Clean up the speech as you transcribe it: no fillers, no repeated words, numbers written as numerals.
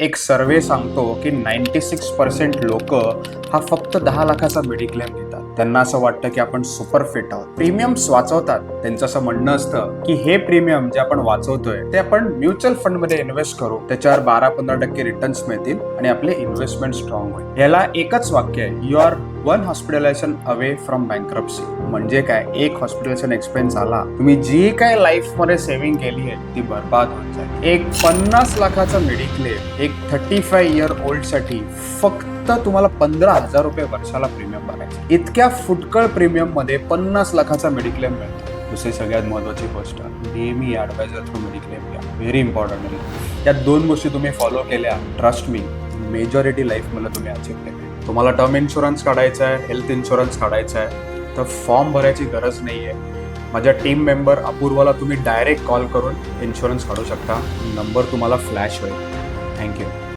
एक सर्वे सांगतो की 96% लोक हा फक्त 10 लाखाचा मेडिक्लेम घेतात. त्यांना असं वाटतं की आपण सुपर फिट आहोत. प्रीमियम्स वाचवतात. त्यांचं असं म्हणणं असतं की हे प्रीमियम जे आपण वाचवतोय ते आपण म्युच्युअल फंड मध्ये इन्व्हेस्ट करू, त्याच्यावर 12-15% रिटर्न्स मिळतील आणि आपले इन्व्हेस्टमेंट स्ट्रॉंग होईल. याला एकच वाक्य आहे, you are one hospitalization away from bankruptcy. म्हणजे काय, एक हॉस्पिटलायझेशन एक्सपेन्स आला, तुम्ही जी काय लाईफ मध्ये सेव्हिंग केली आहे ती बर्बाद होऊन जाईल. एक 50 लाखाचा मेडिक्लेम एक 35 इयर ओल्ड साठी फक्त तुम्हाला 15,000 रुपये वर्षाला प्रीमियम भरायचं. इतक्या फुटकळ प्रीमियम मध्ये 50 लाखाचा मेडिक्लेम मिळतो. दुसरी सगळ्यात महत्वाची गोष्ट, नेहमी ऍडवायझर थ्रू मेडिक्लेम घ्या. Very important. या दोन गोष्टी तुम्ही फॉलो केल्या, ट्रस्ट मी, मेजॉरिटी लाईफ मध्ये तुम्ही अचीव केले. तुम्हाला टर्म इन्शुरन्स काढायचा आहे, हेल्थ इन्शुरन्स काढायचा आहे, तर फॉर्म भरायची गरज नाहीये. माझ्या टीम मेंबर अपूर्वाला तुम्ही डायरेक्ट कॉल करून इन्शुरन्स काढू शकता. नंबर तुम्हाला फ्लॅश होईल. थँक्यू.